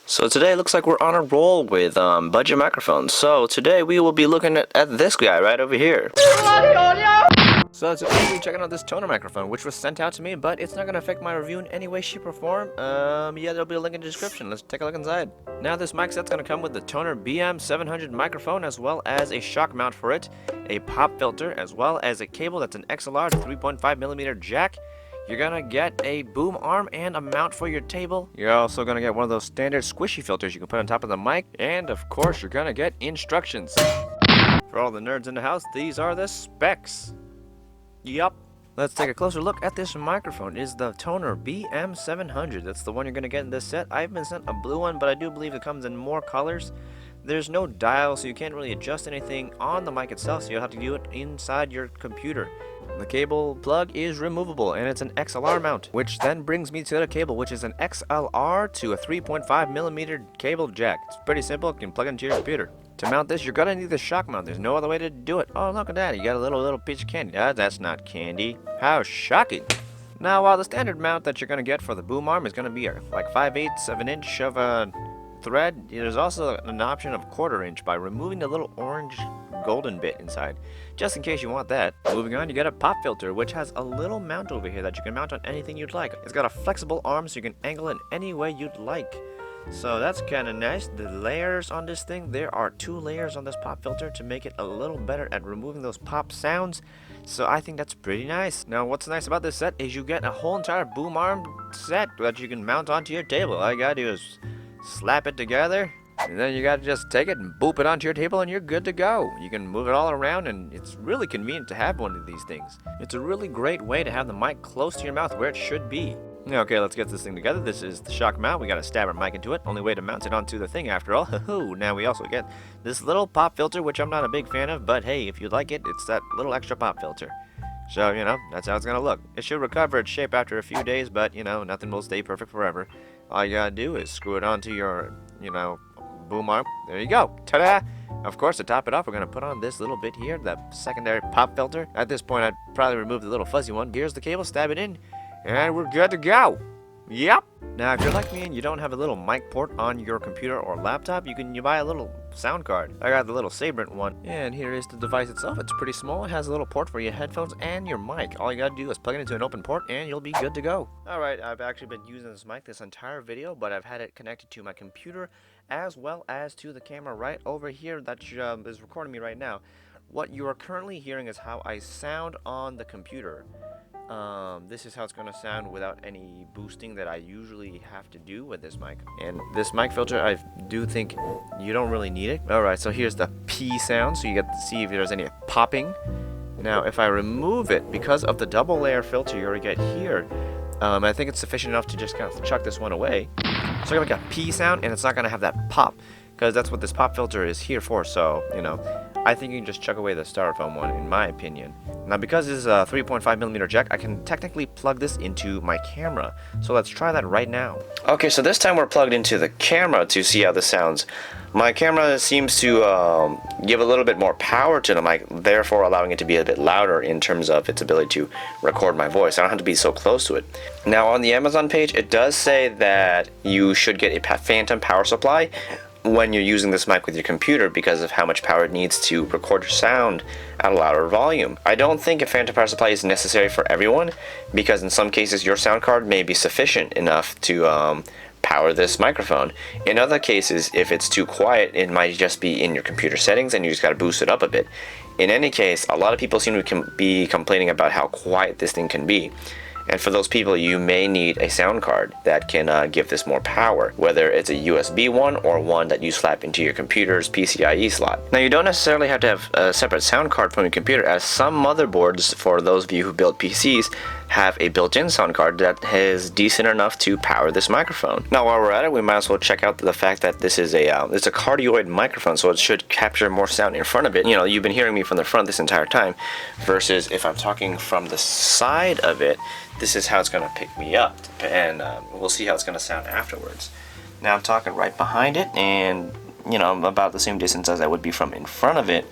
So today it looks like we're on a roll with budget microphones. So today we will be looking at this guy right over here. So today we're checking out this Tonor microphone, which was sent out to me, but it's not going to affect my review in any way, shape, or form. Yeah, there'll be a link in the description. Let's take a look inside. Now this mic set's going to come with the Tonor BM700 microphone, as well as a shock mount for it, a pop filter, as well as a cable that's an XLR to 3.5mm jack. You're gonna get a boom arm and a mount for your table. You're also gonna get one of those standard squishy filters you can put on top of the mic. And of course, you're gonna get instructions. For all the nerds in the house, these are the specs. Yup. Let's take a closer look at this microphone. It is the Tonor BM700. That's the one you're gonna get in this set. I've been sent a blue one, but I do believe it comes in more colors. There's no dial, so you can't really adjust anything on the mic itself, so you'll have to do it inside your computer. The cable plug is removable, and it's an XLR mount, which then brings me to the cable, which is an XLR to a 3.5mm cable jack. It's pretty simple. You can plug it into your computer. To mount this, you're gonna need the shock mount. There's no other way to do it. Oh, look at that. You got a little piece of candy. That's not candy. How shocking. Now, while the standard mount that you're gonna get for the boom arm is gonna be like 5/8 of an inch of a thread, there's also an option of 1/4 inch by removing the little orange golden bit inside, just in case you want that. Moving on, you get a pop filter, which has a little mount over here that you can mount on anything you'd like. It's got a flexible arm, so you can angle it any way you'd like. So that's kind of nice. The layers on this thing, there are 2 layers on this pop filter to make it a little better at removing those pop sounds. So I think that's pretty nice. Now what's nice about this set is you get a whole entire boom arm set that you can mount onto your table. All you gotta do is slap it together, and then you gotta just take it and boop it onto your table and you're good to go. You can move it all around, and it's really convenient to have one of these things. It's a really great way to have the mic close to your mouth where it should be. Okay, let's get this thing together. This is the shock mount. We gotta stab our mic into it. Only way to mount it onto the thing after all. Now we also get this little pop filter, which I'm not a big fan of, but hey, if you like it, it's that little extra pop filter. So, that's how it's gonna look. It should recover its shape after a few days, but, nothing will stay perfect forever. All you gotta do is screw it onto your, boom arm. There you go. Ta-da! Of course, to top it off, we're gonna put on this little bit here, the secondary pop filter. At this point, I'd probably remove the little fuzzy one. Here's the cable, stab it in, and we're good to go. Yep. Now, if you're like me and you don't have a little mic port on your computer or laptop, you buy a little sound card. I got the little Sabrent one, and here is the device itself. It's pretty small. It has a little port for your headphones and your mic. All you gotta do is plug it into an open port, and you'll be good to go. Alright, I've actually been using this mic this entire video, but I've had it connected to my computer as well as to the camera right over here that is recording me right now. What you are currently hearing is how I sound on the computer. This is how it's going to sound without any boosting that I usually have to do with this mic. And this mic filter, I do think you don't really need it. Alright, so here's the P sound, so you get to see if there's any popping. Now, if I remove it, because of the double layer filter you already get here, I think it's sufficient enough to just kind of chuck this one away. So you're going to make a P sound, and it's not going to have that pop, because that's what this pop filter is here for. So, I think you can just chuck away the styrofoam one, in my opinion. Now, because this is a 3.5mm jack, I can technically plug this into my camera. So let's try that right now. Okay, so this time we're plugged into the camera to see how this sounds. My camera seems to give a little bit more power to the mic, therefore allowing it to be a bit louder in terms of its ability to record my voice. I don't have to be so close to it. Now, on the Amazon page, it does say that you should get a phantom power supply when you're using this mic with your computer because of how much power it needs to record your sound at a louder volume. I don't think a phantom power supply is necessary for everyone, because in some cases your sound card may be sufficient enough to power this microphone. In other cases, if it's too quiet, it might just be in your computer settings and you just got to boost it up a bit. In any case, a lot of people seem to be complaining about how quiet this thing can be. And for those people, you may need a sound card that can give this more power, whether it's a USB one or one that you slap into your computer's PCIe slot. Now, you don't necessarily have to have a separate sound card from your computer, as some motherboards, for those of you who build PCs, have a built-in sound card that is decent enough to power this microphone. Now, while we're at it, we might as well check out the fact that this is it's a cardioid microphone, so it should capture more sound in front of it. You've been hearing me from the front this entire time, versus if I'm talking from the side of it, this is how it's going to pick me up, and we'll see how it's going to sound afterwards. Now I'm talking right behind it, and I'm about the same distance as I would be from in front of it,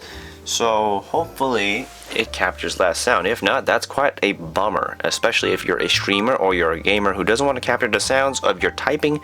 So hopefully it captures that sound. If not, that's quite a bummer, especially if you're a streamer or you're a gamer who doesn't want to capture the sounds of your typing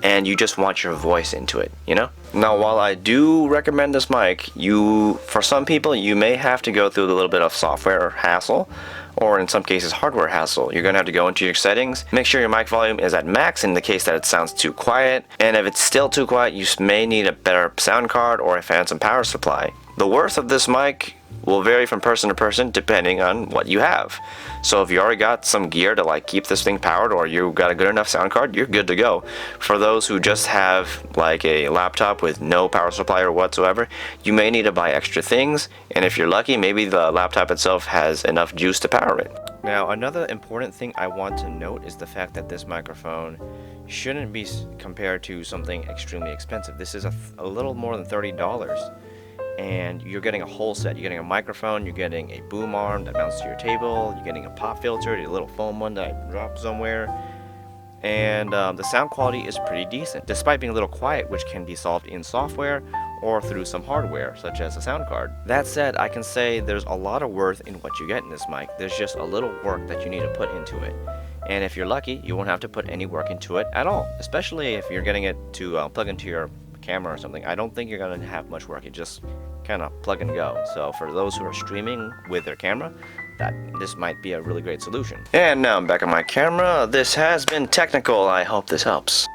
and you just want your voice into it, you know? Now, while I do recommend this mic, for some people, you may have to go through a little bit of software hassle, or in some cases hardware hassle. You're gonna have to go into your settings, make sure your mic volume is at max in the case that it sounds too quiet, and if it's still too quiet, you may need a better sound card or a phantom power supply. The worth of this mic will vary from person to person depending on what you have. So if you already got some gear to like keep this thing powered, or you got a good enough sound card, you're good to go. For those who just have like a laptop with no power supply or whatsoever, you may need to buy extra things, and if you're lucky, maybe the laptop itself has enough juice to power it. Now, another important thing I want to note is the fact that this microphone shouldn't be compared to something extremely expensive. This is a little more than $30. And you're getting a whole set. You're getting a microphone, you're getting a boom arm that mounts to your table, you're getting a pop filter, a little foam one that I dropped somewhere, and the sound quality is pretty decent, despite being a little quiet, which can be solved in software or through some hardware, such as a sound card. That said, I can say there's a lot of worth in what you get in this mic. There's just a little work that you need to put into it. And if you're lucky, you won't have to put any work into it at all, especially if you're getting it to plug into your camera or something. I don't think you're gonna have much work. You just kind of plug and go. So for those who are streaming with their camera, this might be a really great solution. And now I'm back on my camera. This has been technical. I hope this helps.